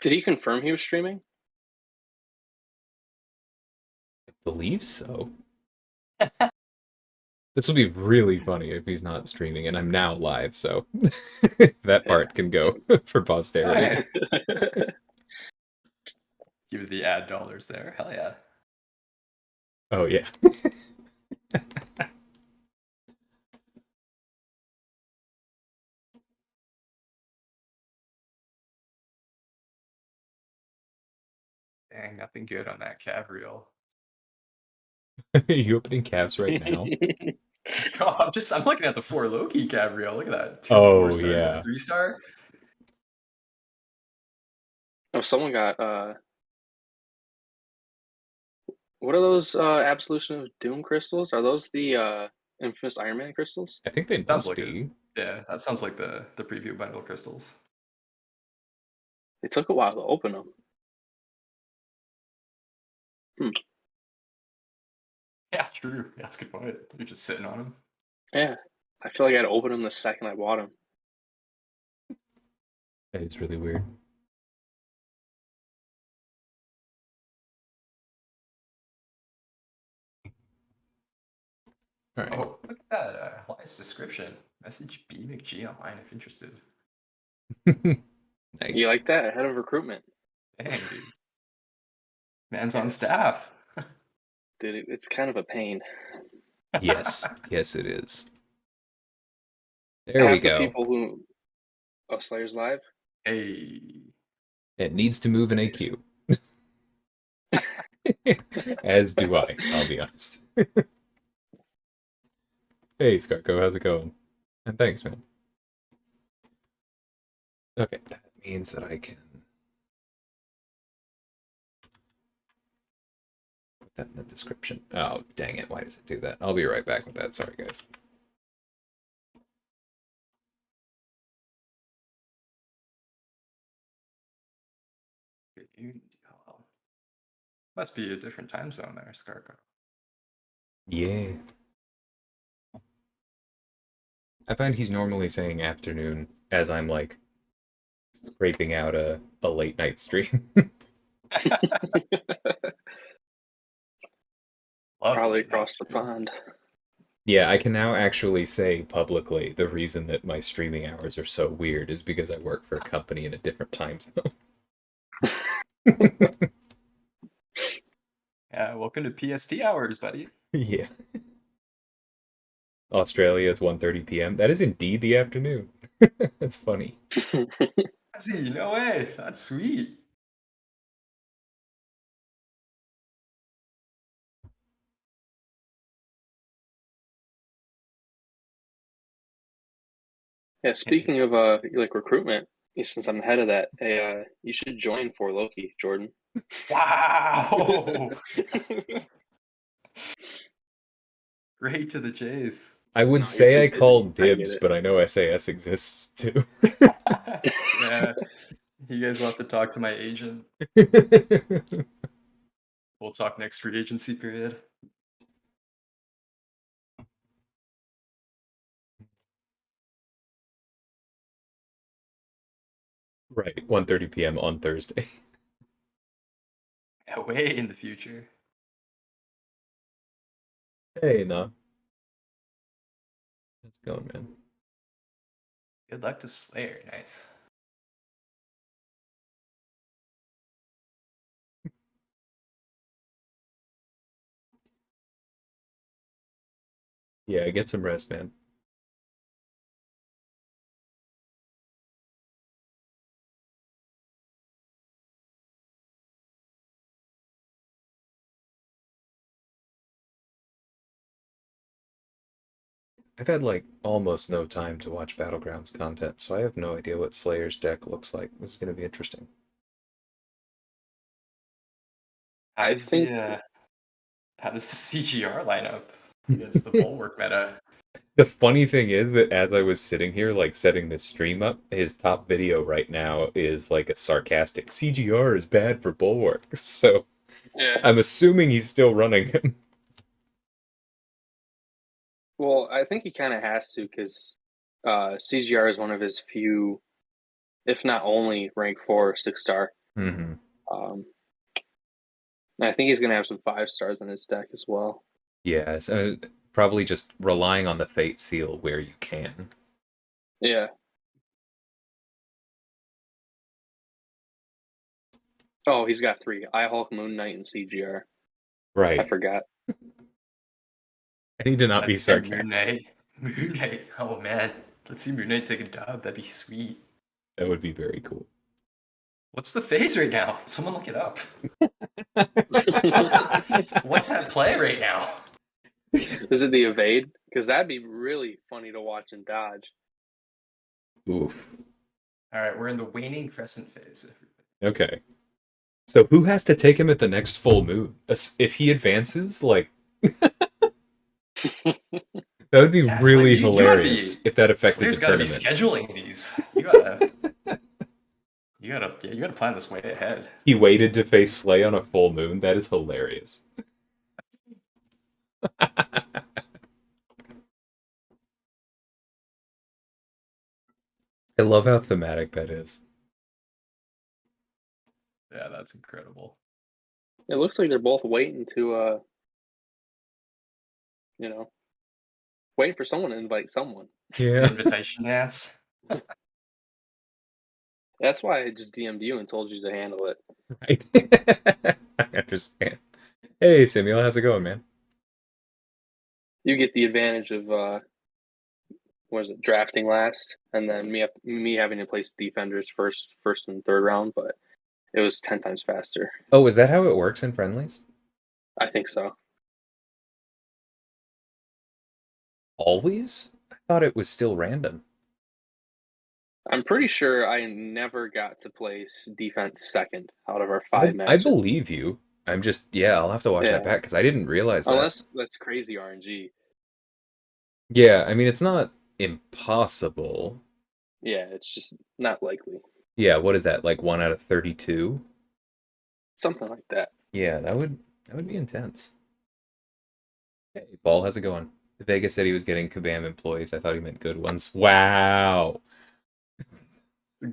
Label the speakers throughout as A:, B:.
A: Did he confirm he was streaming?
B: I believe so. This will be really funny if he's not streaming, and I'm now live, so that part can go for posterity.
C: Give the ad dollars there. Hell yeah.
B: Oh, yeah.
C: Dang, nothing good on that cav reel.
B: Are you opening calves right now?
C: Yo, I'm looking at the 4 low-key cav reel. Look at that. 2
B: Oh,
C: 4-stars and
B: yeah.
C: a 3-star.
A: Oh, someone got what are those Absolution of Doom crystals? Are those the infamous Iron Man crystals?
B: I think they
C: Sounds
B: must
C: like
B: be.
C: it. Yeah, that sounds like the preview bundle crystals.
A: It took a while to open them.
C: Yeah, true. That's a good point. You're just sitting on them.
A: Yeah, I feel like I had to open them the second I bought them.
B: That is really weird. All right.
C: Oh, look at that. Elias description. Message BMcG online if interested.
B: Nice.
A: You like that? Ahead of recruitment.
C: Dang, dude. Man's on staff.
A: Dude, it's kind of a pain.
B: Yes. Yes, it is. There we
A: Half the
B: go.
A: people who... Oh, Slayer's live?
C: Hey.
B: It needs to move in AQ. As do I, I'll be honest. Hey, Scarco, how's it going? And thanks, man. Okay, that means that I can put that in the description. Oh, dang it, why does it do that? I'll be right back with that. Sorry, guys.
C: Must be a different time zone there, Scarco.
B: Yeah. I find he's normally saying afternoon as I'm like scraping out a late night stream.
A: Probably across the pond.
B: Yeah, I can now actually say publicly the reason that my streaming hours are so weird is because I work for a company in a different time zone.
C: Yeah, welcome to PST hours, buddy.
B: Yeah. Australia, it's 1:30 p.m. That is indeed the afternoon. That's funny.
C: See, no way. That's sweet.
A: Yeah, speaking of like recruitment, since I'm the head of that, hey, you should join for Loki, Jordan.
C: Wow. Right to the chase.
B: I would
A: No,
B: say
A: you're
B: I
A: too
B: called
A: busy. I get
B: dibs,
A: it.
B: but I know SAS exists too.
C: Yeah. You guys will have to talk to my agent. We'll talk next free agency period.
B: Right, 1:30 p.m. on Thursday.
C: Yeah, way in the future.
B: Hey, no. How's it going, man?
C: Good luck to Slayer. Nice.
B: Yeah, get some rest, man. I've had like almost no time to watch Battlegrounds content, so I have no idea what Slayer's deck looks like. This is going to be interesting.
C: How does the CGR line up against the Bulwark meta?
B: The funny thing is that as I was sitting here, like setting this stream up, his top video right now is like a sarcastic CGR is bad for Bulwarks. So
A: Yeah.
B: I'm assuming he's still running him.
A: Well, I think he kind of has to because CGR is one of his few, if not only, rank 4 6-star
B: Mm-hmm.
A: I think he's gonna have some 5-stars in his deck as well.
B: Yeah, so probably just relying on the Fate Seal where you can.
A: Yeah. Oh, he's got 3: Eye-Hulk, Moon Knight, and CGR.
B: Right.
A: I forgot.
B: I need to not be
C: Let's see
B: sarcastic.
C: Moon Knight. Moon Knight. Oh man. Let's see Moon Knight take a dub. That'd be sweet.
B: That would be very cool.
C: What's the phase right now? Someone look it up. What's at play right now?
A: Is it the evade? Because that'd be really funny to watch and dodge.
B: Oof.
C: All right, we're in the waning crescent phase.
B: Okay. So who has to take him at the next full moon? If he advances, like that would be
C: Yeah,
B: really
C: Slayer,
B: hilarious if that affected
C: Slayer's
B: the
C: got to be
B: tournament.
C: scheduling these. You gotta plan this way ahead.
B: He waited to face Slay on a full moon. That is hilarious. I love how thematic that is.
C: Yeah, that's incredible.
A: It looks like they're both waiting to, waiting for someone to invite someone.
B: Yeah.
C: Invitation dance.
A: That's why I just DM'd you and told you to handle it.
B: Right. I understand. Hey, Samuel, how's it going, man?
A: You get the advantage of drafting last, and then me having to place defenders first and third round, but it was 10 times faster.
B: Oh, is that how it works in friendlies?
A: I think so.
B: Always? I thought it was still random.
A: I'm pretty sure I never got to place defense second out of our 5 matches.
B: I believe you. I'm just, I'll have to watch that back because I didn't realize that.
A: Unless that's crazy RNG.
B: Yeah, I mean, it's not impossible.
A: Yeah, it's just not likely.
B: Yeah, what is that? Like 1 out of 32?
A: Something like that.
B: Yeah, that would be intense. Hey, Paul, how's it going? Vega said he was getting Kabam employees. I thought he meant good ones. Wow.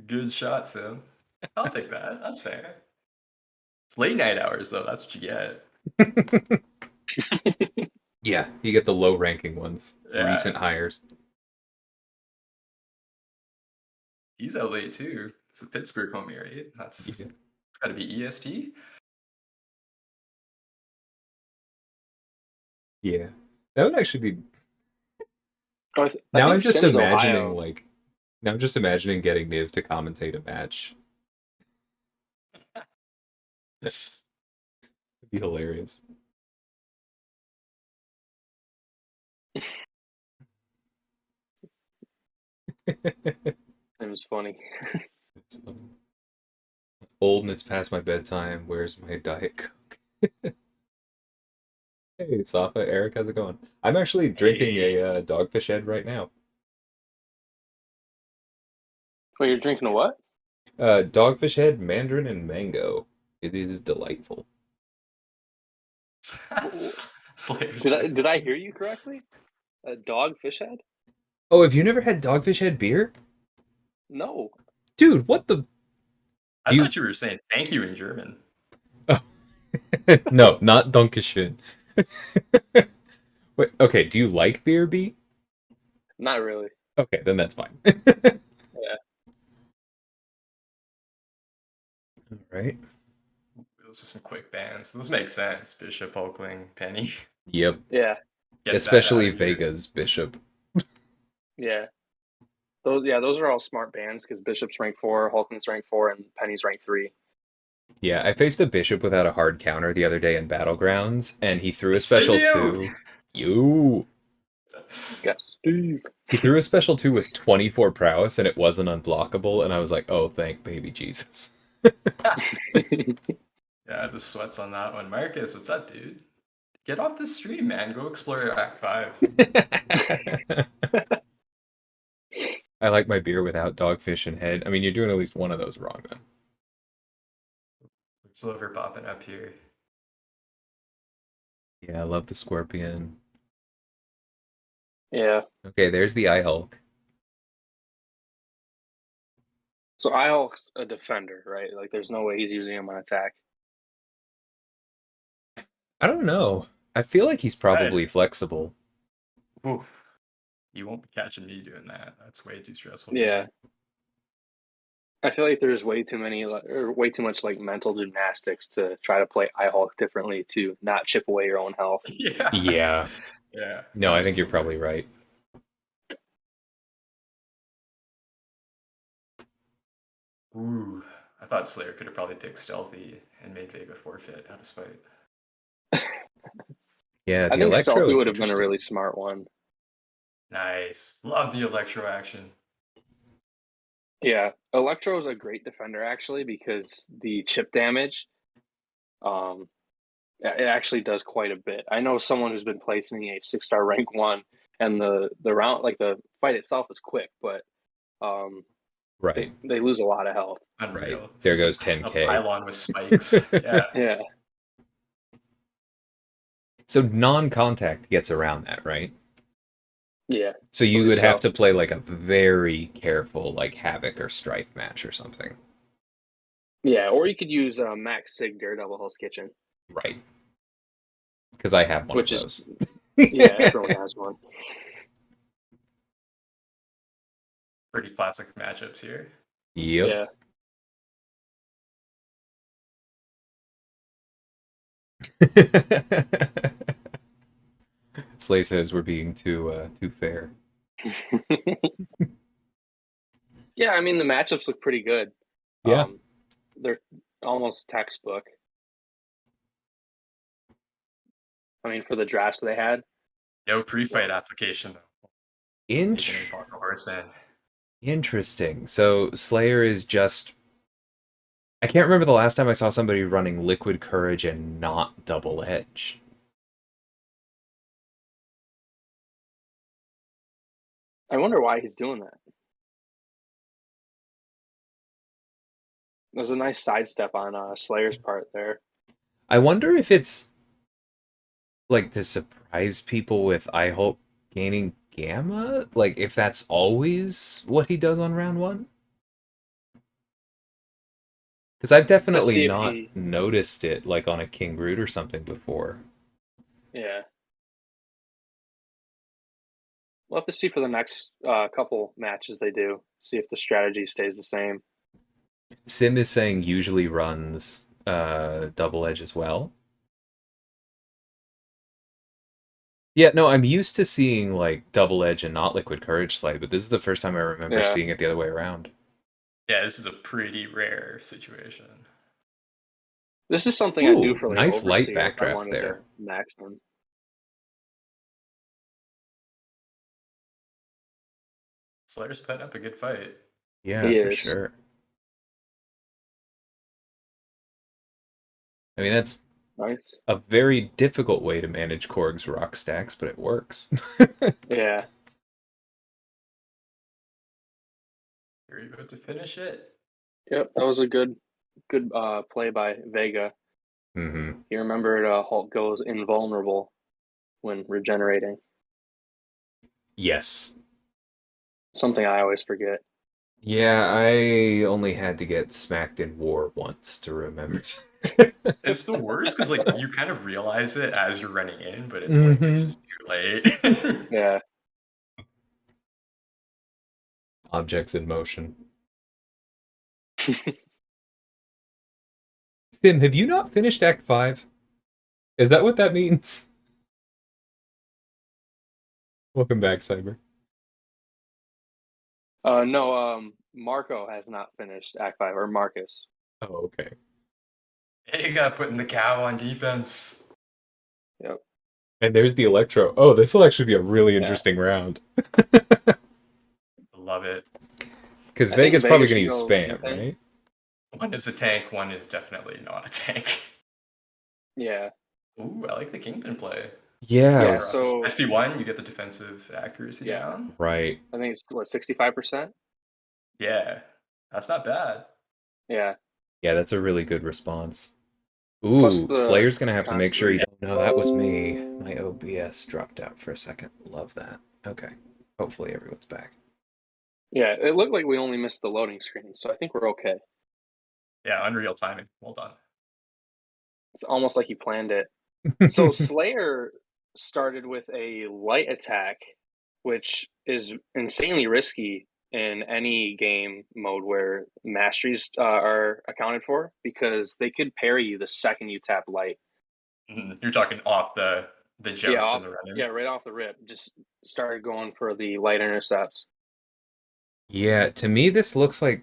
C: Good shot, Sim. I'll take that. That's fair. It's late night hours, though. That's what you get.
B: Yeah, you get the low ranking ones.
C: Yeah.
B: Recent hires.
C: He's out late, too. It's a Pittsburgh homie, right? It's got to be EST.
B: Yeah. That would actually be...
A: Now
B: I'm just imagining, now I'm just imagining getting Niv to commentate a match. It'd be hilarious.
A: It was funny.
B: It's funny. Old and it's past my bedtime. Where's my Diet Coke? Hey, Safa, Eric, how's it going? I'm actually drinking a Dogfish Head right now.
A: Wait, you're drinking a what?
B: Dogfish Head, Mandarin, and Mango. It is delightful.
A: Did I hear you correctly? A Dogfish Head?
B: Oh, have you never had Dogfish Head beer?
A: No.
B: Dude, what the...
C: I thought you were saying thank you in German.
B: Oh. No, not Dankeschön. Wait, okay, do you like beer, B?
A: Not really.
B: Okay, then that's fine.
A: Yeah.
B: All right.
C: Those are some quick bans. Those make sense. Bishop, Oakling, Penny.
B: Yep.
A: Yeah.
B: Especially Vega's Bishop.
A: Yeah. Those are all smart bans because Bishop's rank 4, Hulklin's rank 4, and Penny's rank 3.
B: Yeah, I faced a Bishop without a hard counter the other day in Battlegrounds, and he threw a special 2. You!
A: Got Steve.
B: He threw a special 2 with 24 prowess, and it wasn't unblockable, and I was like, oh, thank baby Jesus.
C: Yeah, the sweats on that one. Marcus, what's up, dude? Get off the stream, man. Go explore Act 5.
B: I like my beer without Dogfish and Head. I mean, you're doing at least one of those wrong, then.
C: Silver popping up here.
B: Yeah, I love the Scorpion.
A: Yeah.
B: Okay, there's the Eye Hulk.
A: So Ihulk's a defender, right? Like, there's no way he's using him on attack.
B: I don't know. I feel like he's probably flexible.
C: Oof. You won't be catching me doing that. That's way too stressful.
A: Yeah. I feel like there's way too much like mental gymnastics to try to play Ihulk differently to not chip away your own health.
C: Yeah.
B: Yeah.
C: Yeah.
B: No, I think you're
C: absolutely.
B: probably right.
C: Ooh. I thought Slayer could have probably picked Stealthy and made Vega forfeit out of spite.
B: Yeah,
A: I
B: the
A: think
B: Electro
A: Stealthy
B: is
A: would have been a
B: interesting.
A: really smart one.
C: Nice. Love the Electro action.
A: Yeah, Electro is a great defender actually because the chip damage, it actually does quite a bit. I know someone who's been placing a 6-star rank 1, and the round, like the fight itself, is quick, but
B: Right.
A: they lose a lot of health.
C: Unreal.
B: Right.
C: It's
B: There
C: just
B: goes 10K.
C: A pylon with spikes. Yeah.
A: Yeah,
B: So non-contact gets around that, right?
A: yeah.
B: So you
A: Believe
B: would have
A: so.
B: to play like a very careful like Havoc or Strife match or something.
A: Yeah, or you could use Max Sig Daredevil Hell's Kitchen.
B: Right. Because I have one
A: Which
B: of
A: is-
B: those.
A: Yeah, everyone has one.
C: Pretty classic matchups here.
B: Yep.
A: Yeah.
B: Slay says we're being too fair.
A: Yeah, I mean the matchups look pretty good.
B: Yeah.
A: They're almost textbook. I mean, for the drafts they had.
C: No pre-fight application though. Horseman.
B: Interesting. So Slayer is just... I can't remember the last time I saw somebody running Liquid Courage and not Double Edge.
A: I wonder why he's doing that. There's a nice sidestep on Slayer's part there.
B: I wonder if it's like to surprise people with Ihulk gaining Gamma? Like if that's always what he does on round 1? Because I've definitely not noticed it like on a King Root or something before.
A: Yeah. We'll have to see for the next couple matches they do. See if the strategy stays the same.
B: Sim is saying usually runs Double Edge as well. Yeah, no, I'm used to seeing like Double Edge and not Liquid Courage Slay, but this is the first time I remember seeing it the other way around.
C: Yeah, this is a pretty rare situation.
A: This is something I do for like
B: nice light
A: Overseer if I
B: backdraft
A: wanted
B: there.
A: to max them.
C: Slayer's putting up a good fight.
B: Yeah,
A: He
B: for
A: is.
B: sure. I mean, that's
A: Nice.
B: a very difficult way to manage Korg's rock stacks, but it works.
A: Yeah.
C: Here you go to finish it.
A: Yep, that was a good play by Vega.
B: Mm-hmm.
A: You remembered Hulk goes invulnerable when regenerating.
B: Yes.
A: Something I always forget.
B: Yeah, I only had to get smacked in war once to remember.
C: It's the worst because like you kind of realize it as you're running in, but it's like it's just too late.
A: Yeah.
B: Objects in motion. Sim, have you not finished Act 5? Is that what that means? Welcome back, Cyber.
A: No, Marco has not finished Act 5, or Marcus.
B: Oh, okay.
C: Vega putting the cow on defense.
A: Yep.
B: And there's the Electro. Oh, this will actually be a really interesting round.
C: Love it.
B: Because Vega's probably going to use spam, right?
C: One is a tank, one is definitely not a tank.
A: Yeah.
C: Ooh, I like the Kingpin play.
B: Yeah.
A: So
C: SP1, you get the defensive accuracy down.
B: Right.
A: I think it's what, 65%?
C: Yeah. That's not bad.
A: Yeah.
B: Yeah, that's a really good response. Ooh, Slayer's going to have to make sure he don't know that was me. My OBS dropped out for a second. Love that. Okay. Hopefully everyone's back.
A: Yeah, it looked like we only missed the loading screen, so I think we're okay.
C: Yeah, unreal timing. Well done.
A: It's almost like he planned it. So Slayer started with a light attack, which is insanely risky in any game mode where masteries are accounted for, because they could parry you the second you tap light.
C: You're talking off the
A: Yeah,
C: joust and the run-in.
A: right off the rip, just started going for the light intercepts.
B: Yeah, to me this looks like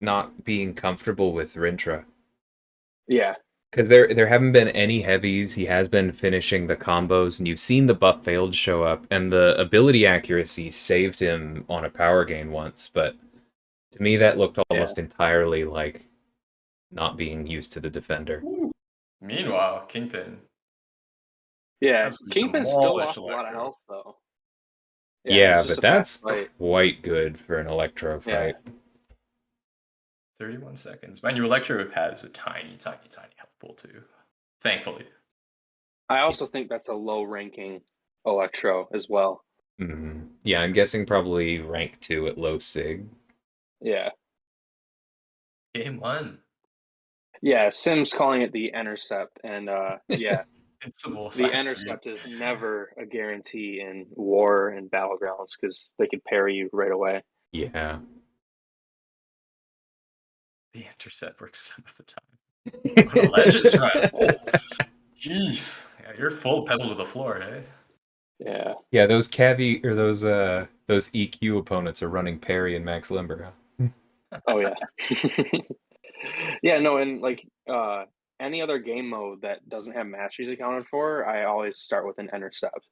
B: not being comfortable with Rintra.
A: Yeah,
B: Because there haven't been any heavies. He has been finishing the combos, and you've seen the buff failed show up, and the ability accuracy saved him on a power gain once. But to me, that looked almost entirely like not being used to the defender.
C: Ooh. Meanwhile, Kingpin.
A: yeah.
C: Absolutely
A: Kingpin still
C: demolished
A: lost a lot of
C: Electro.
A: health though. Yeah, it
B: Yeah,
A: was just
B: but
A: a fast
B: that's
A: fight.
B: quite good for an Electro
A: Yeah.
B: fight.
C: 31 seconds. Mind you, Electro has a tiny, tiny, tiny health pool too. Thankfully.
A: I also think that's a low ranking Electro as well.
B: Yeah, I'm guessing probably rank 2 at low sig.
A: Yeah.
C: Game 1.
A: Yeah, Sim's calling it the intercept, and yeah,
C: Invincible
A: the
C: fast speed.
A: intercept is never a guarantee in war and battlegrounds because they could parry you right away.
B: Yeah.
C: The intercept works some of the time. What a Legends run. Oh, jeez. Yeah, you're full pedal to the floor, eh?
A: Yeah.
B: Yeah, those cavi or those EQ opponents are running parry and max limber. Huh?
A: Oh yeah. Yeah, no, and like any other game mode that doesn't have masteries accounted for, I always start with an intercept.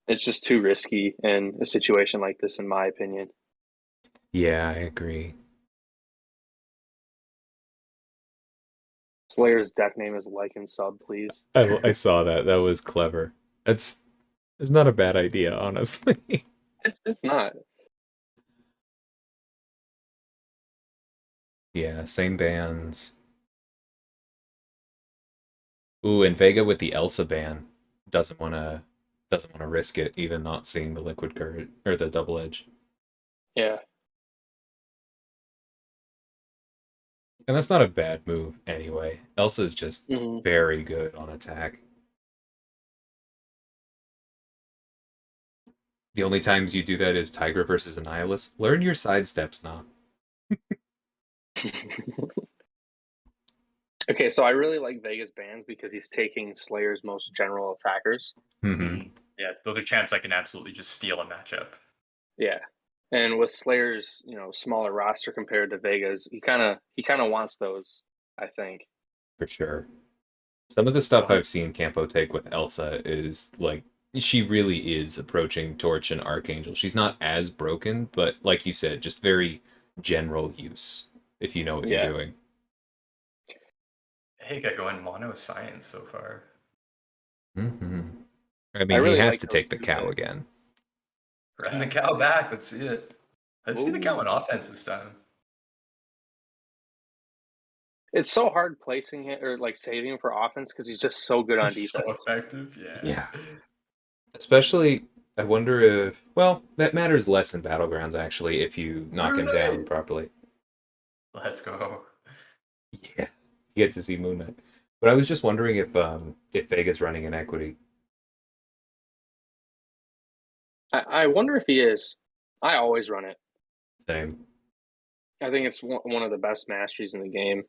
A: It's just too risky in a situation like this, in my opinion.
B: Yeah, I agree.
A: Slayer's deck name is like and sub, please.
B: I saw that. That was clever. It's not a bad idea, honestly.
A: It's not.
B: Yeah, same bands. Ooh, and Vega with the Elsa ban doesn't wanna risk it, even not seeing the liquid current or the double edge.
A: Yeah.
B: And that's not a bad move anyway. Elsa's just
A: Mhm.
B: very good on attack. The only times you do that is Tigra versus Annihilus. Learn your sidesteps now.
A: Okay, so I really like Vega's bans because he's taking Slayer's most general attackers.
C: Yeah, those are champs I can absolutely just steal a matchup.
A: Yeah. And with Slayer's, smaller roster compared to Vega's, he kind of wants those, I think.
B: For sure. Some of the stuff I've seen Campo take with Elsa is like she really is approaching Torch and Archangel. She's not as broken, but like you said, just very general use if you know what you're doing.
C: Vega going mono science so far.
B: I mean,
A: really
B: he has
A: like
B: to
A: those
B: take the
A: two
B: cow
A: picks.
B: again.
C: Run the cow back. Let's see it. Let's see the cow
A: Ooh.
C: on offense this time.
A: It's so hard placing him or like saving him for offense because he's just so good on
C: He's
A: defense.
C: so effective. Yeah.
B: Yeah. Especially, I wonder if, well, that matters less in Battlegrounds, actually, if you knock him down properly.
C: Let's go.
B: Yeah, you get to see Moon Knight. But I was just wondering if Vega's running an equity.
A: I wonder if he is. I always run it.
B: Same.
A: I think it's one of the best masteries in the game.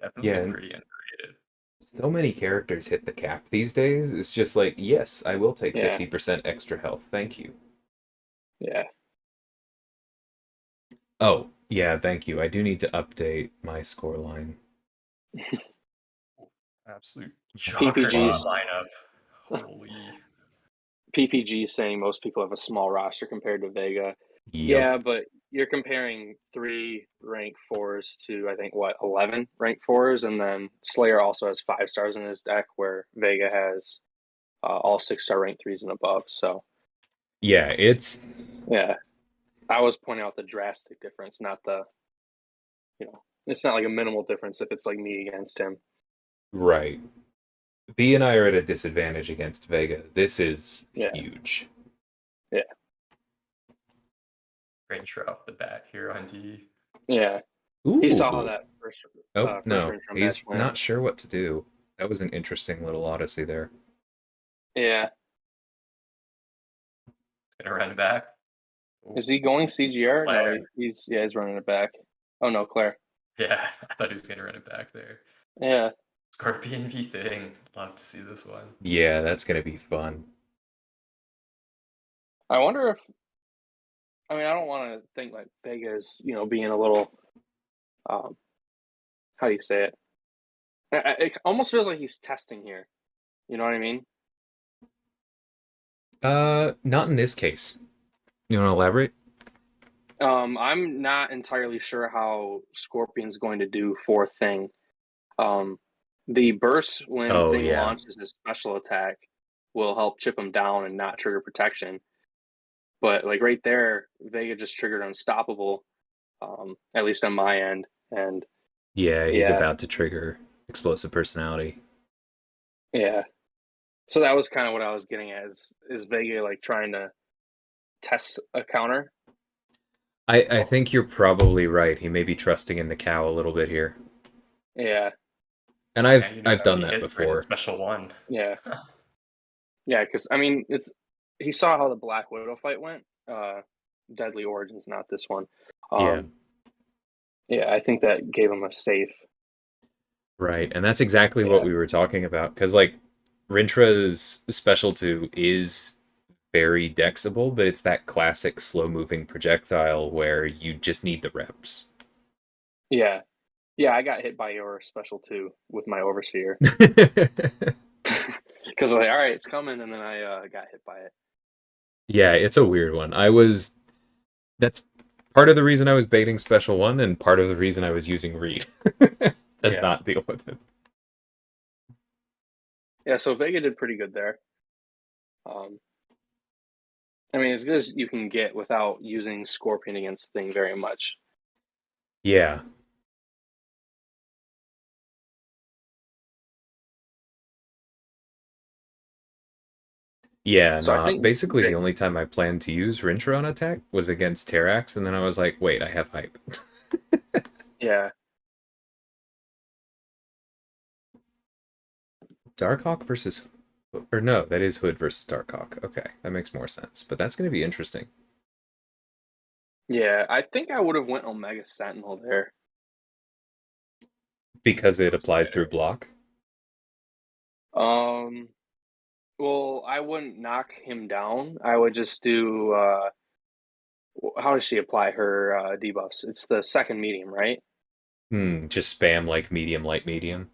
C: Definitely pretty underrated.
B: So many characters hit the cap these days. It's just like, yes, I will take 50% extra health. Thank you.
A: Yeah.
B: Oh, yeah, thank you. I do need to update my scoreline.
C: Absolute
A: PPG's
C: lineup. Holy.
A: PPG saying most people have a small roster compared to Vega.
B: Yep.
A: Yeah, but you're comparing 3 rank 4s to, I think, 11 rank 4s, and then Slayer also has 5 stars in his deck, where Vega has all 6-star rank 3s and above. So
B: yeah, it's
A: I was pointing out the drastic difference, not the it's not like a minimal difference if it's like me against him.
B: Right. B and I are at a disadvantage against Vega. This is huge.
A: Yeah.
C: Ranger off the bat here on D.
A: Yeah.
B: Ooh.
A: He saw how that first
B: Oh, no.
A: range from
B: He's
A: match went.
B: not sure what to do. That was an interesting little odyssey there.
A: Yeah.
C: Gonna run it back. Ooh.
A: Is he going CGR?
C: Claire.
A: No, he's running it back. Oh no, Claire.
C: Yeah, I thought he was gonna run it back there.
A: Yeah.
C: Scorpion V thing. Love to see this one.
B: Yeah, that's gonna be fun.
A: I wonder if I don't want to think like Vega is, being a little how do you say it? It almost feels like he's testing here. You know what I mean?
B: Not in this case. You want to elaborate?
A: I'm not entirely sure how Scorpion's going to do fourth thing. The burst when Thing launches his special attack will help chip him down and not trigger protection. But like right there, Vega just triggered Unstoppable, at least on my end. And
B: yeah, he's about to trigger Explosive Personality.
A: Yeah. So that was kind of what I was getting at. Is Vega like trying to test a counter?
B: I think you're probably right. He may be trusting in the cow a little bit here.
A: Yeah.
B: And I've done that before.
C: Special one.
A: Yeah. Yeah, because he saw how the Black Widow fight went. Deadly Origins, not this one. Yeah, I think that gave him a safe.
B: Right, and that's exactly what we were talking about. Because like Rintra's Special 2 is very dexable, but it's that classic slow-moving projectile where you just need the reps.
A: Yeah. Yeah, I got hit by your Special 2 with my Overseer. Because like, all right, it's coming, and then I got hit by it.
B: Yeah, it's a weird one. That's part of the reason I was baiting Special 1, and part of the reason I was using Reed to not deal with it.
A: Yeah, so Vega did pretty good there. As good as you can get without using Scorpion against Thing very much.
B: Yeah. Yeah, so no, basically the only time I planned to use Rintra on attack was against Terrax, and then I was like, wait, I have hype.
A: Yeah.
B: Darkhawk versus... Or no, that is Hood versus Darkhawk. Okay, that makes more sense. But that's going to be interesting.
A: Yeah, I think I would have went Omega Sentinel there.
B: Because it applies through block?
A: Well, I wouldn't knock him down. I would just do, how does she apply her debuffs? It's the second medium, right?
B: Just spam like medium, light, medium?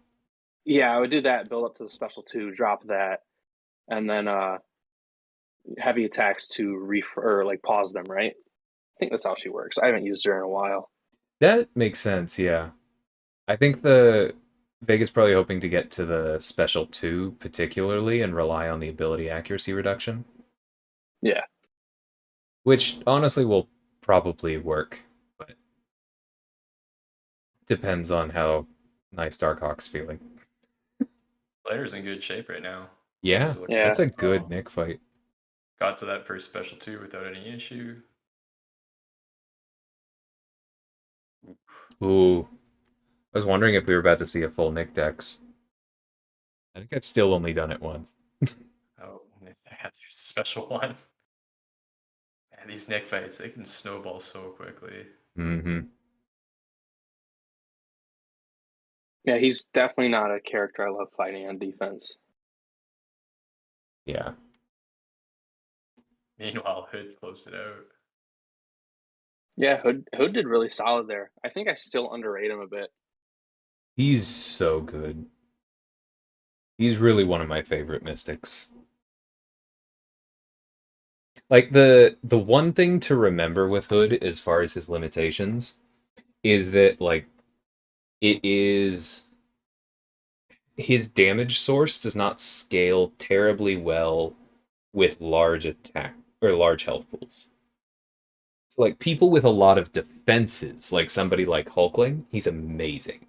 A: Yeah, I would do that, build up to the Special 2, drop that, and then heavy attacks to pause them, right? I think that's how she works. I haven't used her in a while.
B: That makes sense, yeah. I think the Vega's probably hoping to get to the Special 2 particularly and rely on the ability accuracy reduction.
A: Yeah.
B: Which honestly will probably work, but depends on how nice Darkhawk's feeling.
C: Slayer's in good shape right now.
B: Yeah, that's a good Nick fight.
C: Got to that first Special 2 without any issue.
B: Ooh. I was wondering if we were about to see a full Nick Dex. I think I've still only done it once.
C: Oh, there's a Special 1. Man, these Nick fights, they can snowball so quickly.
B: Mm-hmm.
A: Yeah, he's definitely not a character I love fighting on defense.
B: Yeah.
C: Meanwhile, Hood closed it out.
A: Yeah, Hood did really solid there. I think I still underrate him a bit.
B: He's so good. He's really one of my favorite mystics. Like, the one thing to remember with Hood, as far as his limitations, is that, like, it is... His damage source does not scale terribly well with large attack, or large health pools. So, like, people with a lot of defenses, like somebody like Hulkling, he's amazing.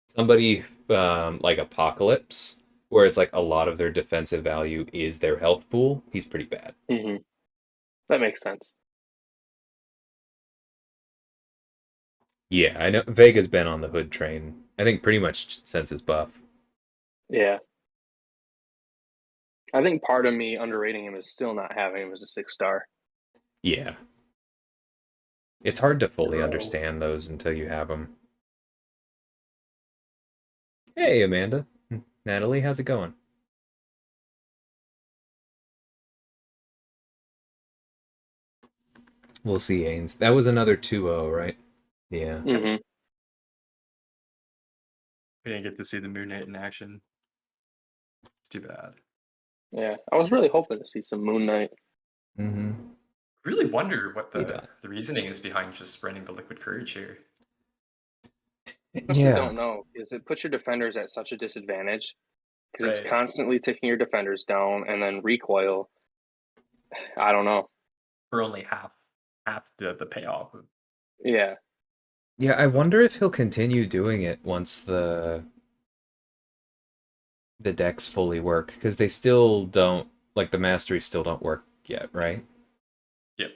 B: Somebody like Apocalypse, where it's like a lot of their defensive value is their health pool, he's pretty bad.
A: Mm-hmm. That makes sense.
B: Yeah, I know Vega's been on the Hood train. I think pretty much since his buff.
A: Yeah. I think part of me underrating him is still not having him as a 6-star.
B: Yeah. It's hard to fully
C: Bro.
B: understand those until you have them. Hey, Amanda. Natalie, how's it going? We'll see, Ains. That was another 2-0, right? Yeah.
A: Mm-hmm.
C: We didn't get to see the Moon Knight in action. It's too bad.
A: Yeah, I was really hoping to see some Moon Knight.
B: Mm-hmm.
C: Really wonder what
B: He
C: the
B: does.
C: reasoning is behind just running the Liquid Courage here.
A: I honestly don't know, because it puts your defenders at such a disadvantage. Because it's
C: Right.
A: constantly taking your defenders down, and then recoil. I don't know.
C: For only half the payoff.
A: Yeah.
B: Yeah, I wonder if he'll continue doing it once the decks fully work, because they still don't, like, the masteries still don't work yet, right?
C: Yep.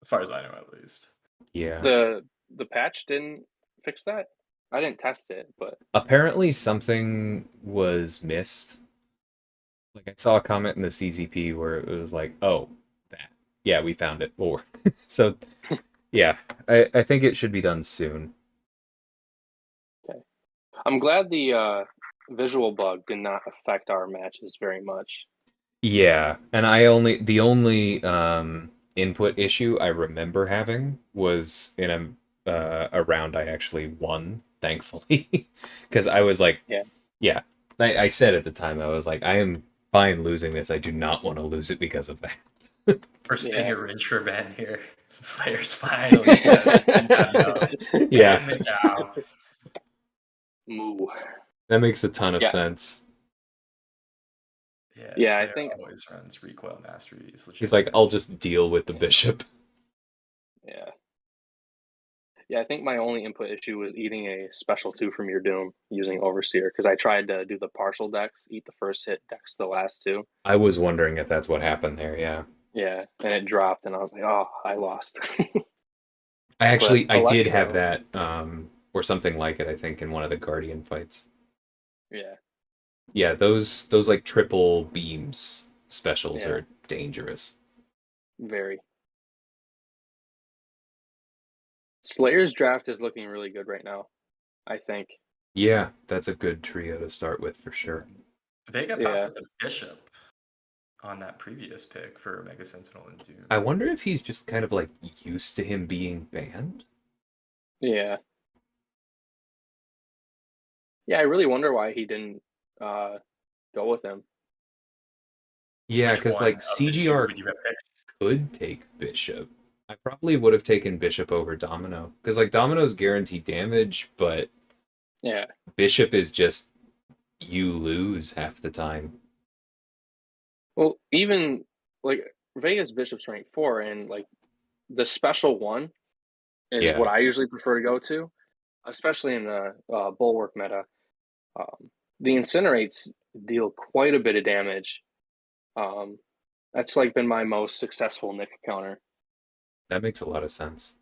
C: As far as I know, at least.
B: Yeah.
A: The patch didn't fix that? I didn't test it, but
B: Apparently something was missed. Like, I saw a comment in the CZP where it was like, oh, that. Yeah, we found it. Or so, yeah, I think it should be done soon.
A: okay. I'm glad the visual bug did not affect our matches very much.
B: Yeah, and the only input issue I remember having was in a round I actually won, thankfully, because I was like, yeah, I said at the time I was like, I am fine losing this. I do not want to lose it because of that.
C: We're seeing a Rincher ban here. Slayer's finally said he's had enough.
B: Yeah.
C: Damn it now.
A: Moo.
B: That makes a ton of sense.
C: Yeah,
A: Yeah, I
C: Slayer
A: think
C: always runs recoil masteries.
B: He's like, I'll just deal with the bishop.
A: Yeah. Yeah, I think my only input issue was eating a special 2 from your Doom using Overseer, because I tried to do the partial decks, eat the first hit, decks the last 2.
B: I was wondering if that's what happened there, yeah.
A: Yeah, and it dropped, and I was like, oh, I lost.
B: I did have that, or something like it, I think, in one of the Guardian fights.
A: Yeah.
B: Yeah, those like triple beams specials are dangerous.
A: Very. Slayer's draft is looking really good right now, I think.
B: Yeah, that's a good trio to start with for sure.
C: Vega passed with the bishop on that previous pick for Mega Sentinel and Doom.
B: I wonder if he's just kind of like used to him being banned.
A: Yeah. Yeah, I really wonder why he didn't go with him.
B: Yeah, because like CGR could take bishop. I probably would have taken bishop over domino, because like domino's guaranteed damage, but
A: yeah,
B: bishop is just you lose half the time.
A: Well, even like Vega's bishop's rank 4, and like the special 1 is what I usually prefer to go to, especially in the bulwark meta. The incinerates deal quite a bit of damage. That's like been my most successful Nick counter.
B: That makes a lot of sense.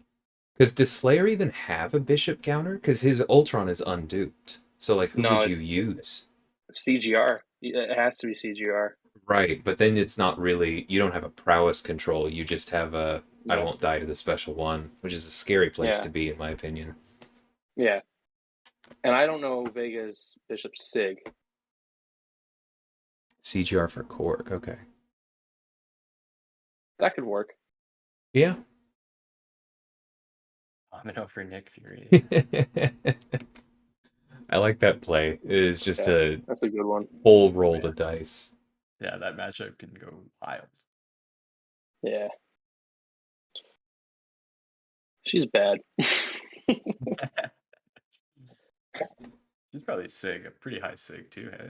B: Because does Slayer even have a bishop counter? Because his Ultron is unduped. So like, who would you use?
A: CGR. It has to be CGR.
B: Right, but then it's not really, you don't have a prowess control, you just have a I won't die to the special 1, which is a scary place to be, in my opinion.
A: Yeah. And I don't know Vega's bishop sig.
B: CGR for Korg, okay.
A: That could work.
B: Yeah.
C: Domino for Nick Fury.
B: I like that play. It is just
A: that's a good one.
B: Whole roll the dice.
C: Yeah, that matchup can go wild.
A: Yeah. She's bad.
C: She's probably sig, a pretty high sig too, hey?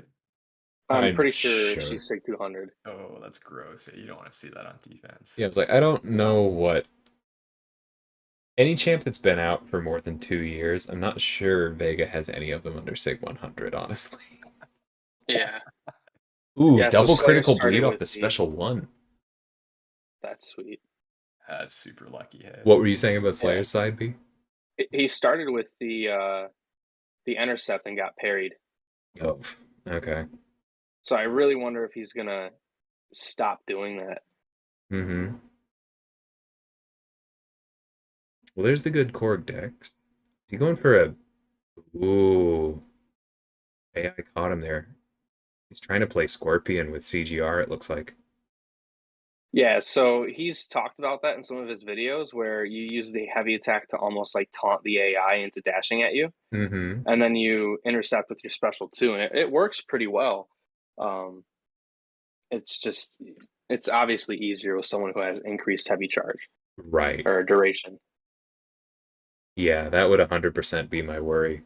A: I'm pretty sure she's sig 200.
C: Oh, that's gross. You don't want to see that on defense.
B: Yeah, I was like, I don't know what... Any champ that's been out for more than 2 years, I'm not sure Vega has any of them under sig 100, honestly.
A: Yeah.
B: Ooh, double critical bleed off the special 1.
A: That's sweet.
C: That's super lucky. Hey?
B: What were you saying about Slayer's side B?
A: He started with the intercept and got parried.
B: Oh, okay.
A: So I really wonder if he's gonna stop doing that.
B: Mm-hmm. Well, there's the good Korg decks. Is he going for a... Ooh. AI caught him there. He's trying to play Scorpion with CGR, it looks like.
A: Yeah, so he's talked about that in some of his videos where you use the heavy attack to almost like taunt the AI into dashing at you,
B: Mm-hmm.
A: and then you intercept with your special too, and it works pretty well. It's just it's obviously easier with someone who has increased heavy charge
B: Right.
A: or duration.
B: Yeah, that would 100% be my worry.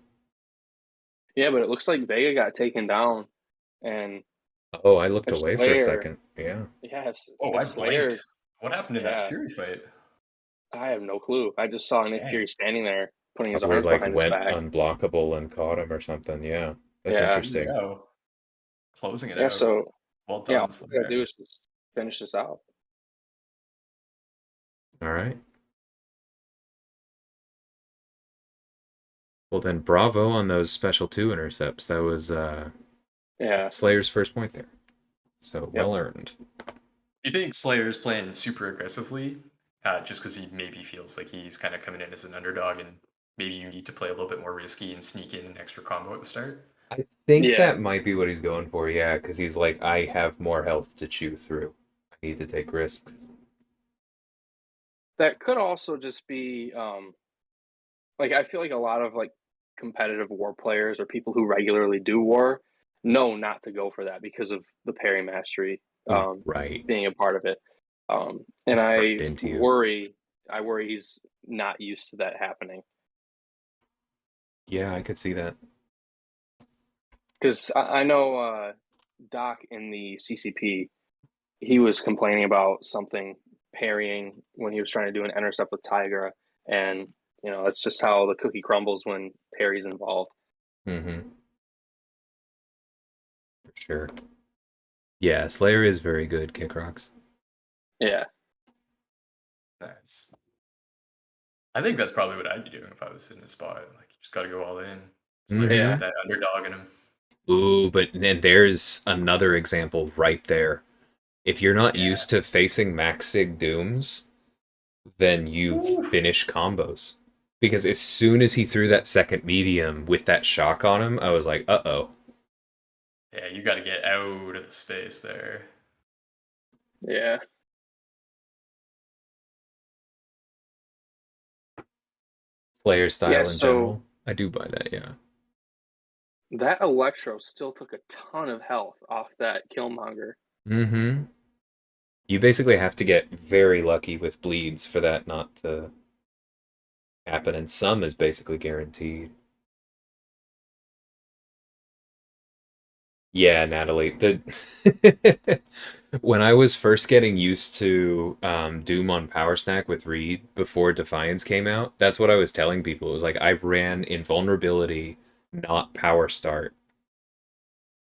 A: Yeah, but it looks like Vega got taken down, and
B: Oh, I looked
A: if
B: away for a
A: Slayer,
B: second. Yeah.
A: yeah,
C: Oh,
A: if
C: I
A: Slayer,
C: blinked. What happened in that
A: yeah,
C: Fury fight?
A: I have no clue. I just saw Nick
C: Dang.
A: Fury standing there, putting his
B: Probably
A: arms
B: like
A: behind his
B: went
A: back.
B: unblockable and caught him or something. Yeah. That's
A: Yeah,
C: There you
B: interesting.
C: go. Closing it
A: yeah.
C: out.
A: So
C: Well
A: yeah, all
C: done,
A: we gotta do
C: Slayer.
A: is just finish this out.
B: All right. Well, then bravo on those special 2 intercepts. That was
A: Yeah.
B: Slayer's first point there. So
A: Yep.
B: well earned.
C: You think Slayer's playing super aggressively just because he maybe feels like he's kind of coming in as an underdog and maybe you need to play a little bit more risky and sneak in an extra combo at the start?
B: I think
A: Yeah.
B: that might be what he's going for, yeah, because he's like, I have more health to chew through. I need to take risks.
A: That could also just be like I feel like a lot of like competitive war players or people who regularly do war know not to go for that because of the parry mastery
B: Right.
A: being a part of it. And
B: It's
A: I
B: burned into you.
A: worry he's not used to that happening.
B: Yeah, I could see that.
A: Because I know Doc in the CCP, he was complaining about something parrying when he was trying to do an intercept with Tigra, and that's just how the cookie crumbles when parry's involved.
B: Mm-hmm. For sure. Yeah, Slayer is very good, Kick Rocks.
A: Yeah.
C: Nice. I think that's probably what I'd be doing if I was in a spot. Like, you just got to go all in. Slayer's
A: Yeah.
C: got that underdog in him.
B: Ooh, but then there's another example right there. If you're not
C: Yeah.
B: used to facing Max Sig Dooms, then you finish combos. Because as soon as he threw that second medium with that shock on him, I was like, uh-oh.
C: Yeah, you got to get out of the space there.
A: Yeah.
B: Slayer style
A: Yeah,
B: in
A: so
B: general. I do buy that, yeah.
A: that Electro still took a ton of health off that Killmonger.
B: Mm-hmm. You basically have to get very lucky with bleeds for that not to happen, and some is basically guaranteed. Yeah, Natalie. When I was first getting used to Doom on Power Snack with Reed before Defiance came out, that's what I was telling people. It was like I ran Invulnerability, not Power Start,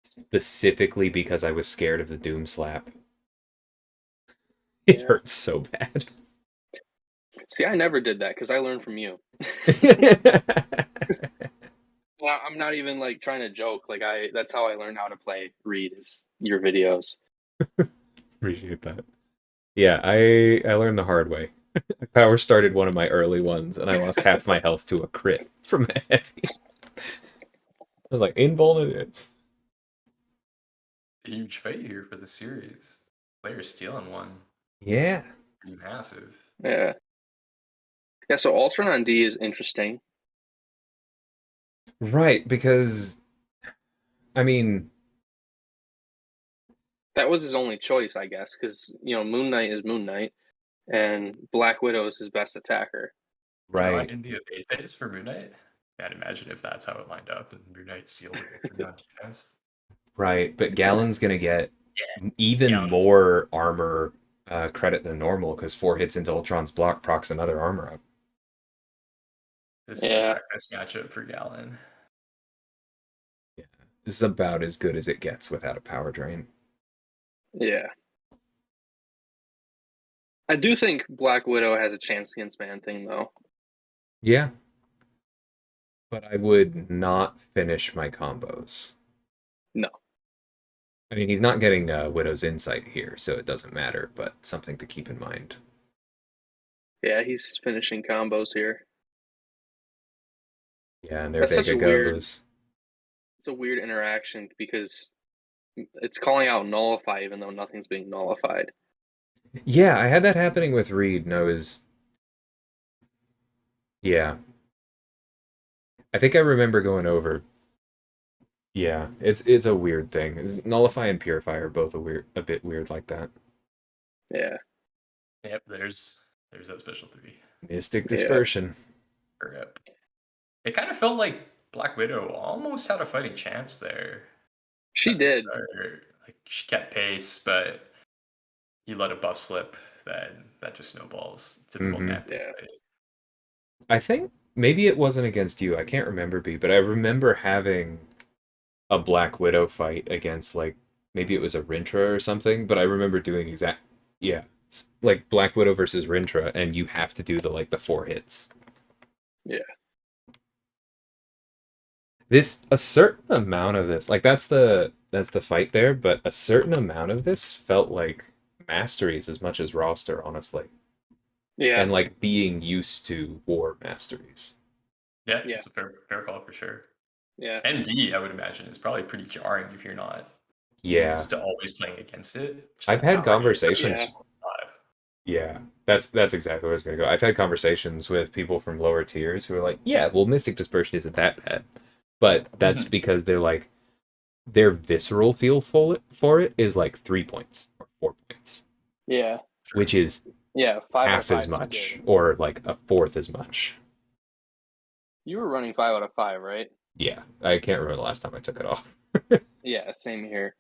B: specifically because I was scared of the Doom slap. It hurts so bad.
A: See, I never did that because I learned from you. Well, I'm not even like trying to joke. Like that's how I learned how to play Reed is your videos.
B: Appreciate that. Yeah, I learned the hard way. I power started one of my early ones, and I lost half my health to a crit from a heavy. I was like, invulnerable it is.
C: Huge fight here for the series. Slayer stealing one.
B: Yeah.
C: Pretty massive.
A: Yeah. Yeah, so Ultron on D is interesting.
B: Right, because I mean,
A: that was his only choice, I guess, because Moon Knight is Moon Knight, and Black Widow is his best attacker.
B: Right.
C: In the evade phase for Moon Knight, can't imagine if that's how it lined up and Moon Knight sealed the victory on defense.
B: Right, but Gallon's gonna get even
C: Gallon's-
B: more armor credit than normal because 4 hits into Ultron's block procs another armor up.
C: This is a breakfast matchup for Gallon.
B: Yeah, this is about as good as it gets without a power drain.
A: Yeah. I do think Black Widow has a chance against Man Thing, though.
B: Yeah, but I would not finish my combos.
A: No.
B: I mean, he's not getting Widow's Insight here, so it doesn't matter, but something to keep in mind.
A: Yeah, he's finishing combos here.
B: Yeah, and there
A: That's such
B: Vega
A: a weird.
B: goes.
A: It's a weird interaction because it's calling out nullify even though nothing's being nullified.
B: Yeah, I had that happening with Reed, and I was. Yeah. I think I remember going over. Yeah, it's a weird thing. Nullify and Purify are both a bit weird like that.
A: Yeah.
C: Yep, there's that special 3.
B: Mystic Dispersion.
C: Yep. It kind of felt like Black Widow almost had a fighting chance there.
A: She did.
C: Like she kept pace, but you let a buff slip, then that just snowballs. Typical Man Thing.
A: Yeah.
B: I think maybe it wasn't against you. I can't remember, B, but I remember having a Black Widow fight against like maybe it was a Rintra or something, but I remember doing like Black Widow versus Rintra, and you have to do the 4 hits.
A: Yeah.
B: A certain amount of this, like that's the fight there, but a certain amount of this felt like masteries as much as roster, honestly.
A: Yeah.
B: And like being used to war masteries.
C: Yeah, it's a fair call for sure.
A: Yeah.
C: MD, I would imagine, is probably pretty jarring if you're not
B: used
C: to always playing against it.
B: I've had conversations.
C: Yeah,
B: that's exactly where I was going to go. I've had conversations with people from lower tiers who are like, yeah, well, Mystic Dispersion isn't that bad. But that's because they're like, their visceral feel for it is like 3 points or 4 points.
A: Yeah.
B: Which is
A: 5
B: half as much or like a fourth as much.
A: You were running 5 out of 5, right?
B: Yeah. I can't remember the last time I took it off.
A: Yeah, same here.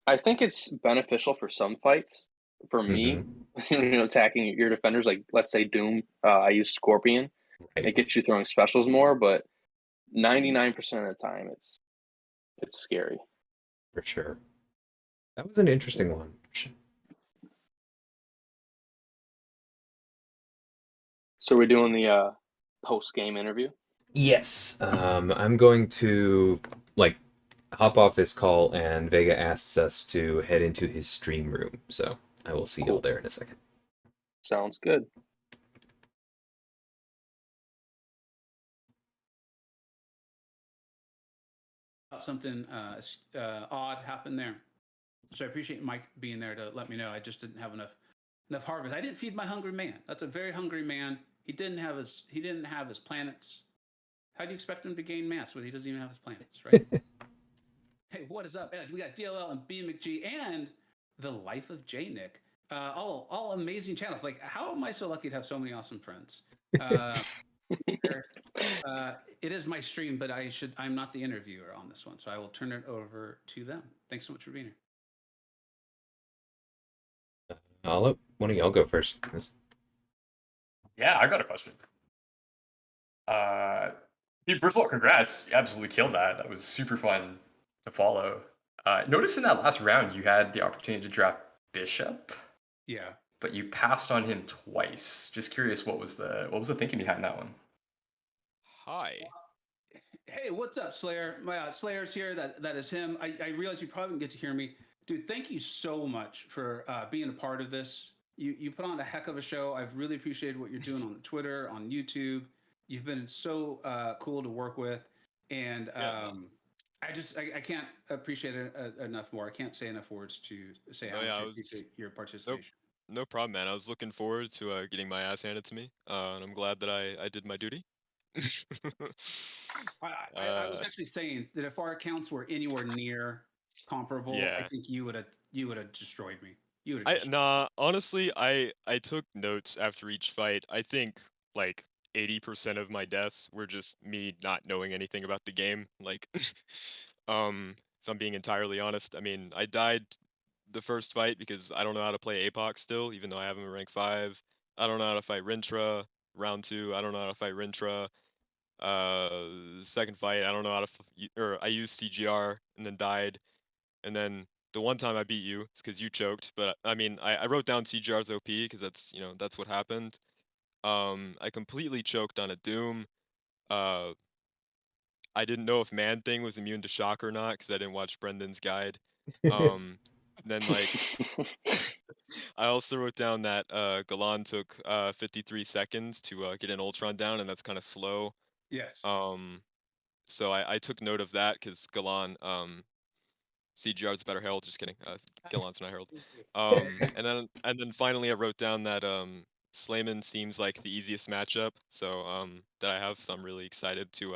A: I think it's beneficial for some fights. For me, attacking your defenders, like let's say Doom, I use Scorpion. Right. It gets you throwing specials more, but 99% of the time, it's scary.
B: For sure. That was an interesting one.
A: So we're doing the post-game interview?
B: Yes. I'm going to hop off this call, and Vega asks us to head into his stream room. So I will see you all there in a second.
A: Sounds good.
D: Something odd happened there. So I appreciate Mike being there to let me know. I just didn't have enough harvest. I didn't feed my hungry man. That's a very hungry man. He didn't have his planets. How do you expect him to gain mass when he doesn't even have his planets, right? Hey, what is up? We got DLL and BMcG and the Life of Jnik. All amazing channels. Like, how am I so lucky to have so many awesome friends? It is my stream, but I'm not the interviewer on this one, so I will turn it over to them. Thanks so much for being here.
B: I'll let one of y'all go first.
C: Yeah, I got a question. First of all, congrats. You absolutely killed that. That was super fun to follow. Notice in that last round, you had the opportunity to draft Bishop.
D: Yeah.
C: But you passed on him twice. Just curious, what was the thinking behind that one?
E: Hi.
D: Hey, what's up, Slayer? Slayer's here. That is him. I realize you probably didn't get to hear me. Dude, thank you so much for being a part of this. You put on a heck of a show. I've really appreciated what you're doing on Twitter, on YouTube. You've been so cool to work with. And I can't appreciate it enough more. I can't say enough words to say how much I appreciate your participation.
E: No problem, man. I was looking forward to getting my ass handed to me. And I'm glad that I did my duty.
D: I was actually saying that if our accounts were anywhere near comparable, I think you would have destroyed me.
E: Honestly, I took notes after each fight. I think like 80% of my deaths were just me not knowing anything about the game. Like, if I'm being entirely honest, I mean, I died the first fight because I don't know how to play APOC still, even though I have him in rank 5. I don't know how to fight Rintra. Round 2, I don't know how to fight Rintra. Second fight, I don't know how to, I used CGR and then died. And then the one time I beat you, it's because you choked. But I mean, I wrote down CGR's OP because that's that's what happened. I completely choked on a Doom. I didn't know if Man Thing was immune to shock or not because I didn't watch Brendan's guide. Then like I also wrote down that Galan took 53 seconds to get an Ultron down, and that's kind of slow.
D: Yes.
E: So I took note of that because Galan CGR's better Herald. Just kidding. Galan's not Herald. And then finally I wrote down that Slayman seems like the easiest matchup. So that I have. So I'm really excited to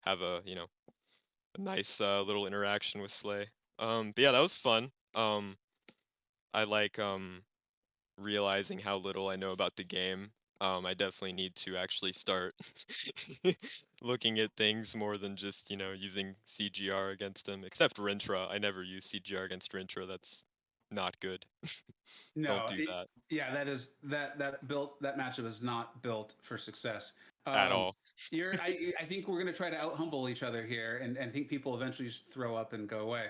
E: have a a nice little interaction with Slay. But yeah, that was fun. I like realizing how little I know about the game. I definitely need to actually start looking at things more than just, using CGR against them. Except Rintra. I never use CGR against Rintra. That's not good. Don't do that
D: Yeah, that matchup is not built for success
E: at all.
D: I think we're going to try to out humble each other here, and think people eventually just throw up and go away.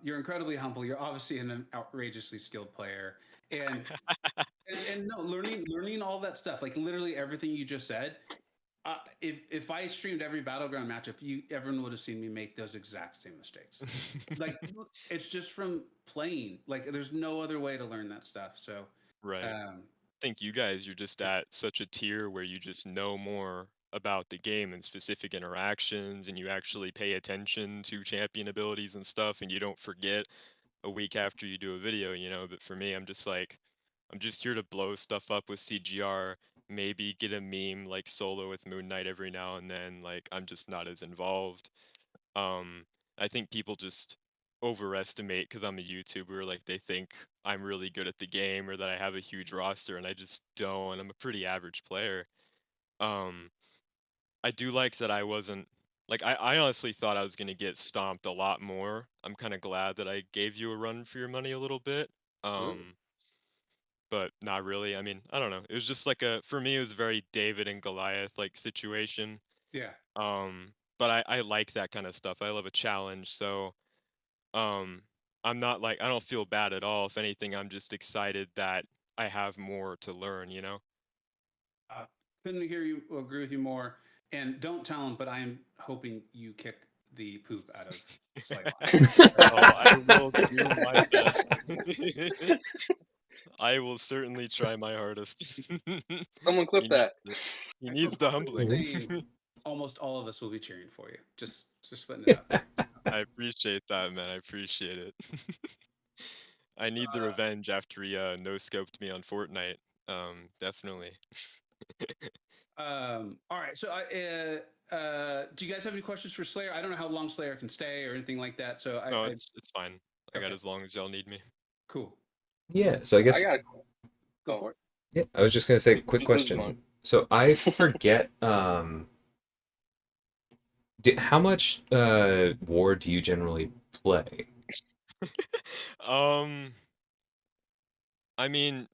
D: You're incredibly humble. You're obviously an outrageously skilled player, and no, learning all that stuff, like literally everything you just said. If I streamed every battleground matchup, everyone would have seen me make those exact same mistakes. Like it's just from playing. Like there's no other way to learn that stuff. So
E: Right. I think you guys, you're just at such a tier where you just know more about the game and specific interactions, and you actually pay attention to champion abilities and stuff, and you don't forget a week after you do a video, But for me, I'm just here to blow stuff up with CGR, maybe get a meme like solo with Moon Knight every now and then. Like I'm just not as involved. I think people just overestimate because I'm a YouTuber, like they think I'm really good at the game or that I have a huge roster, and I just don't. I'm a pretty average player. Um, I do like that I wasn't like I honestly thought I was gonna get stomped a lot more. I'm kind of glad that I gave you a run for your money a little bit. But not really. I mean, I don't know. It was just like for me, it was a very David and Goliath like situation.
D: yeah.
E: But I like that kind of stuff. I love a challenge. So, um, I'm not like, I don't feel bad at all. If anything, I'm just excited that I have more to learn.
D: Couldn't agree with you more. And don't tell him, but I am hoping you kick the poop out of Slaylock.
E: Oh, I will do my best. I will certainly try my hardest.
A: Someone clip that.
E: He needs the humbling.
D: Almost all of us will be cheering for you. Just putting it out there.
E: I appreciate that, man. I appreciate it. I need the revenge after he no-scoped me on Fortnite. Definitely.
D: All right. So do you guys have any questions for Slayer? I don't know how long Slayer can stay or anything like that. So
E: No, it's fine. I got as long as y'all need me.
D: Cool.
B: Yeah, so I guess
A: Go for it.
B: Yeah, I was just gonna say, quick question. So I forget, how much War do you generally play?
E: I mean,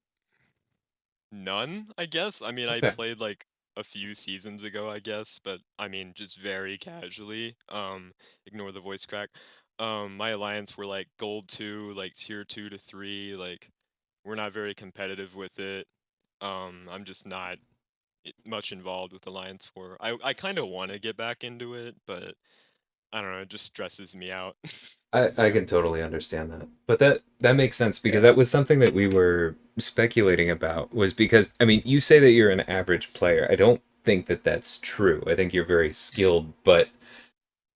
E: none, I guess. I mean, I
B: Okay.
E: played like a few seasons ago, I guess, but I mean, just very casually. Ignore the voice crack. My alliance were like gold 2, like tier 2 to 3, like we're not very competitive with it. I'm just not much involved with Alliance War. I kind of want to get back into it, but I don't know, it just stresses me out.
B: I can totally understand that. But that makes sense because that was something that we were speculating about, was because, I mean, you say that you're an average player. I don't think that that's true. I think you're very skilled, but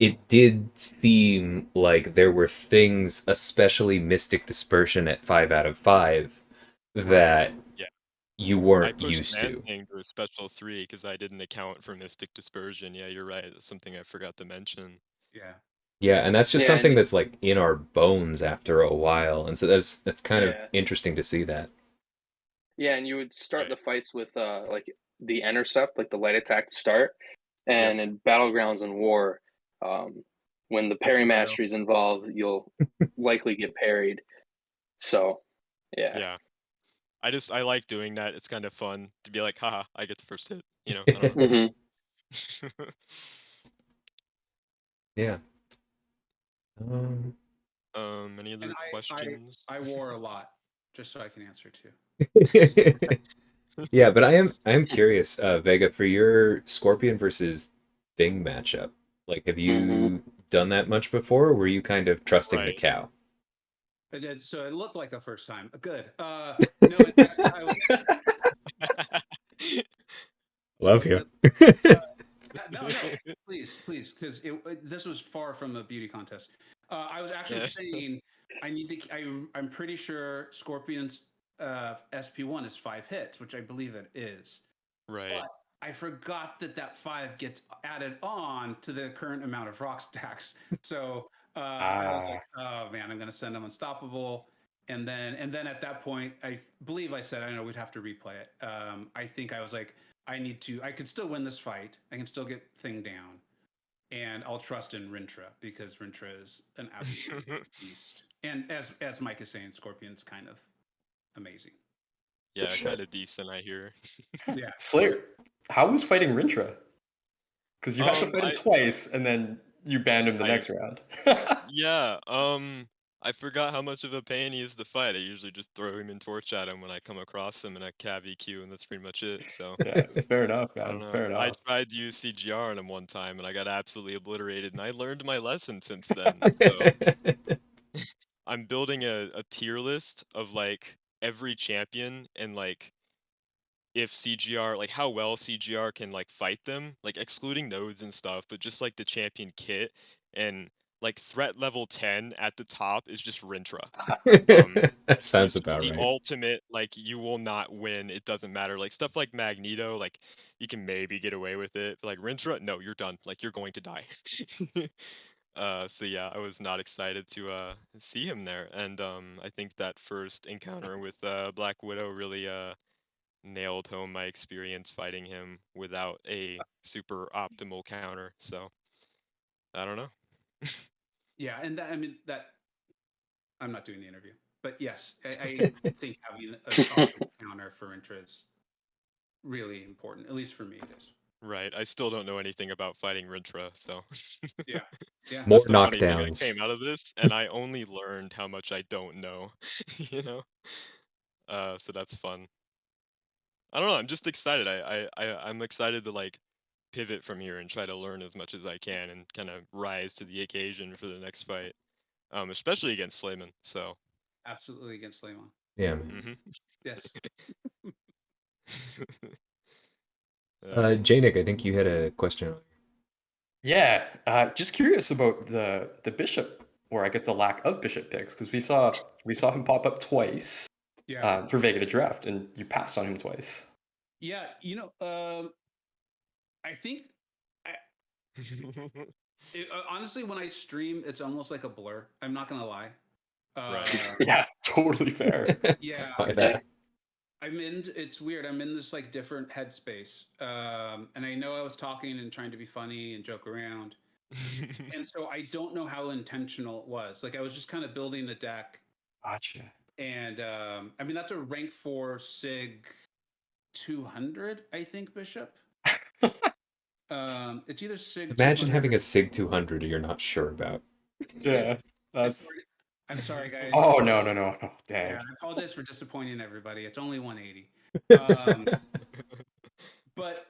B: it did seem like there were things, especially Mystic Dispersion at 5 out of 5, that
E: Yeah.
B: you
E: I
B: weren't
E: pushed
B: used to.
E: Man-Thing to a special 3 because I didn't account for Mystic Dispersion. Yeah, you're right. That's something I forgot to mention.
D: Yeah.
B: Yeah, and that's just
A: Yeah,
B: something
A: and
B: that's like in our bones after a while, and so that's kind of
A: yeah,
B: interesting to see that.
A: yeah, and you would start
E: Right.
A: the fights with like the intercept, like the light attack to start,
E: Yep.
A: and in battlegrounds and war, when the parry mastery is involved, you'll likely get parried. So, yeah.
E: Yeah. I like doing that. It's kind of fun to be like, haha, I get the first hit. I don't know.
A: Mhm.
B: Yeah. Um,
E: Any other
D: And
E: questions?
D: I wore a lot, just so I can answer too.
B: Yeah, but I am curious, Vega, for your Scorpion versus Thing matchup. Like, have you done that much before, or were you kind of trusting the
E: Right.
B: cow?
D: I did, so it looked like a first time. Good. No, in fact, I was.
B: Love you.
D: No, please, because this was far from a beauty contest. I was actually
E: Yeah.
D: saying I need to. I'm pretty sure Scorpion's SP1 is 5 hits, which I believe it is.
E: Right.
D: But I forgot that 5 gets added on to the current amount of rock stacks. So I was like, oh man, I'm going to send him Unstoppable. And then at that point, I believe I said, I know we'd have to replay it. I think I was like, I could still win this fight. I can still get Thing down. And I'll trust in Rintra because Rintra is an absolute beast. And as Mike is saying, Scorpion's kind of amazing.
E: Yeah,
C: Sure.
E: kind of decent, I hear.
D: Yeah.
C: Slayer, how was fighting Rintra? Because you had to fight him twice, and then you banned him the next round.
E: Yeah, I forgot how much of a pain he is to fight. I usually just throw him and torch at him when I come across him in a cav EQ, and that's pretty much it. So
C: Yeah, fair enough,
E: I don't
C: man.
E: know.
C: Fair
E: I
C: enough.
E: tried to use CGR on him one time, and I got absolutely obliterated. And I learned my lesson since then. So I'm building a tier list of like every champion and like if CGR, like how well CGR can like fight them, like excluding nodes and stuff, but just like the champion kit and like threat level 10 at the top is just Rintra.
B: That sounds
E: He's just
B: about
E: the
B: right.
E: ultimate, like you will not win. It doesn't matter. Like stuff like Magneto, like you can maybe get away with it. But, like Rintra, no, you're done. Like you're going to die. So yeah, I was not excited to see him there. And I think that first encounter with Black Widow really nailed home my experience fighting him without a super optimal counter. So I don't know.
D: Yeah, and that, I mean that I'm not doing the interview, but yes, I think having an optimal counter for Intra is really important. At least for me, it is.
E: Right. I still don't know anything about fighting Rintra, so
D: Yeah, yeah.
B: More
E: that's the funny thing. I
B: knockdowns.
E: came out of this and I only learned how much I don't know. You know? So that's fun. I don't know, I'm just excited. I'm excited to like pivot from here and try to learn as much as I can and kind of rise to the occasion for the next fight. Especially against Slayman. So
D: Absolutely against Slayman.
B: Yeah, man.
D: Yes.
B: Jnik, I think you had a question.
C: Yeah, just curious about the bishop, or I guess the lack of bishop picks, because we saw him pop up twice
D: Yeah.
C: for Vega to draft, and you passed on him twice.
D: Yeah. I think honestly, when I stream, it's almost like a blur. I'm not gonna lie.
E: Right.
C: Yeah, totally fair.
D: Yeah.
B: By that.
D: It's weird. I'm in this like different headspace. And I know I was talking and trying to be funny and joke around. And so I don't know how intentional it was. Like I was just kind of building the deck.
C: Gotcha.
D: And I mean that's a rank 4 Sig 200, I think, Bishop. It's either Sig.
B: Imagine having a Sig 200 you're not sure about.
C: Yeah, that's.
D: I'm sorry, guys.
C: Oh no! Dang.
D: Yeah, I apologize for disappointing everybody. It's only 180. But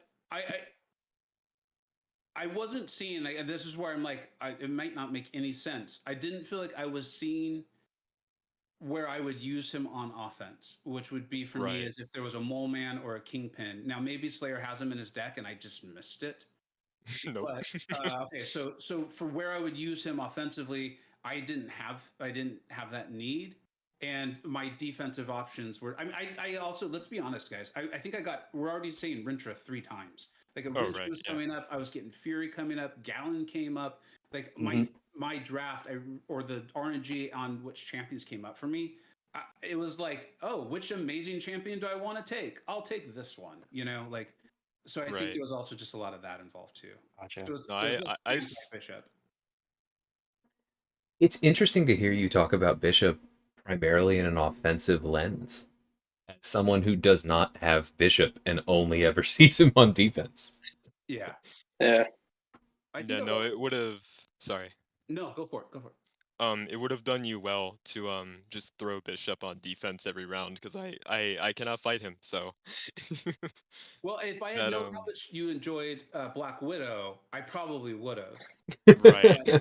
D: I wasn't seeing. Like, this is where I'm like, it might not make any sense. I didn't feel like I was seeing where I would use him on offense, which would be for me as if there was a mole man or a kingpin. Now maybe Slayer has him in his deck and I just missed it.
E: Nope.
D: But, okay, so for where I would use him offensively, I didn't have that need, and my defensive options were. I mean, I also, let's be honest, guys. I think we're already saying Rintra 3 times. Like Rintra was coming up, I was getting Fury coming up, Gallon came up. Like my draft, or the RNG on which champions came up for me. It was like, oh, which amazing champion do I want to take? I'll take this one. Like. So I think there was also just a lot of that involved too.
C: Gotcha.
D: Bishop.
B: It's interesting to hear you talk about Bishop primarily in an offensive lens. As someone who does not have Bishop and only ever sees him on defense.
D: Yeah.
A: Yeah.
E: Yeah, no, it would have. Sorry.
D: No, go for it.
E: it would have done you well to just throw Bishop on defense every round because I cannot fight him. So
D: Well, if I had
E: that
D: known how much you enjoyed Black Widow, I probably would have.
E: right.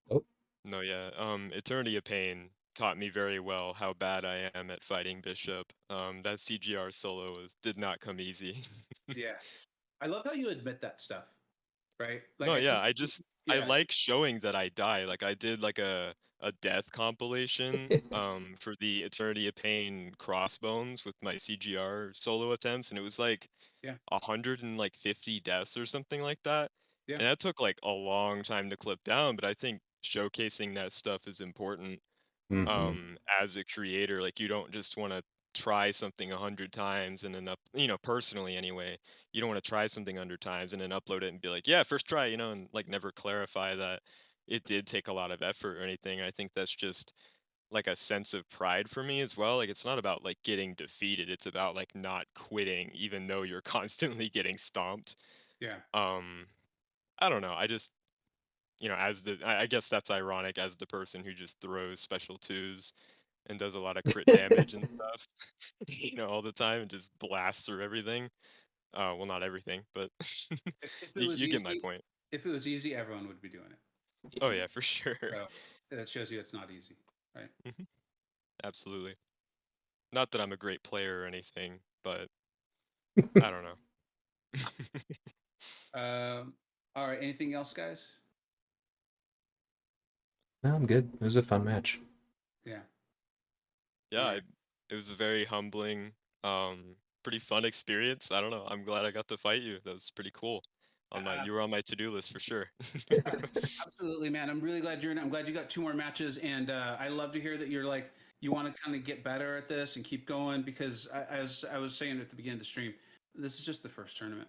B: Oh,
E: No, yeah. Eternity of Pain taught me very well how bad I am at fighting Bishop. That CGR solo did not come easy.
D: Yeah. I love how you admit that stuff, right? Like
E: No,
D: I
E: yeah,
D: think
E: I
D: yeah,
E: like showing that I die. Like I did like a death compilation for the Eternity of Pain Crossbones with my CGR solo attempts, and it was like
D: yeah,
E: 150 deaths or something like that.
D: yeah,
E: And that took like a long time to clip down, but I think showcasing that stuff is important
B: hmm
E: as a creator. Like you don't just want to try something 100 times and then personally anyway, you don't want to try something 100 times and then upload it and be like, yeah, first try, and like never clarify that it did take a lot of effort or anything. I think that's just like a sense of pride for me as well. Like it's not about like getting defeated, it's about like not quitting even though you're constantly getting stomped.
D: yeah.
E: um I don't know, I just, as I guess that's ironic as the person who just throws special twos and does a lot of crit damage and stuff, all the time and just blasts through everything. Well, not everything, but
D: If it
E: you,
D: was
E: you get my
D: easy,
E: point.
D: if it was easy, everyone would be doing it.
E: Oh yeah, for sure.
D: So that shows you it's not easy, right?
E: Mhm. Absolutely. Not that I'm a great player or anything, but I don't know.
D: All right. Anything else, guys?
B: no, I'm good. It was a fun match.
D: Yeah.
E: Yeah,
D: All right.
E: it was a very humbling, pretty fun experience. I don't know. I'm glad I got to fight you. That was pretty cool. You were on my to-do list for sure.
D: Absolutely, man. I'm really glad you're in it. I'm glad you got 2 more matches, and I love to hear that you're like you want to kind of get better at this and keep going because as I was saying at the beginning of the stream, this is just the first tournament.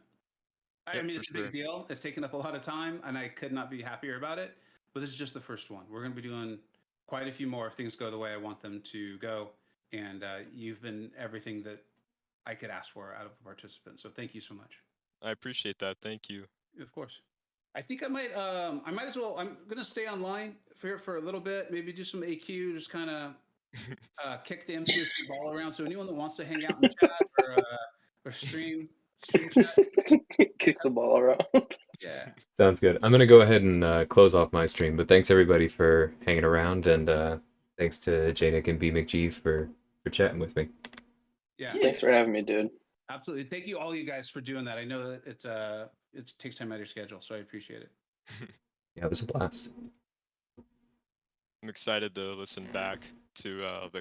D: I
E: Yep,
D: mean,
E: for
D: it's a
E: sure.
D: big deal. It's taken up a lot of time, and I could not be happier about it. But this is just the first one. We're going to be doing quite a few more if things go the way I want them to go. And you've been everything that I could ask for out of a participant. So thank you so much.
E: I appreciate that. Thank you.
D: Of course. I think I might as well. I'm gonna stay online for a little bit. Maybe do some AQ. Just kind of kick the MCSC ball around. So anyone that wants to hang out in chat or stream chat,
A: Kick the ball around.
D: yeah.
B: Sounds good. I'm gonna go ahead and close off my stream, but thanks everybody for hanging around, and thanks to Jnik and BMcG for chatting with me.
D: Yeah.
A: Thanks for having me, dude.
D: Absolutely. Thank you all you guys for doing that. I know that it takes time out of your schedule, so I appreciate it.
B: Yeah, it was a blast.
E: I'm excited to listen back to the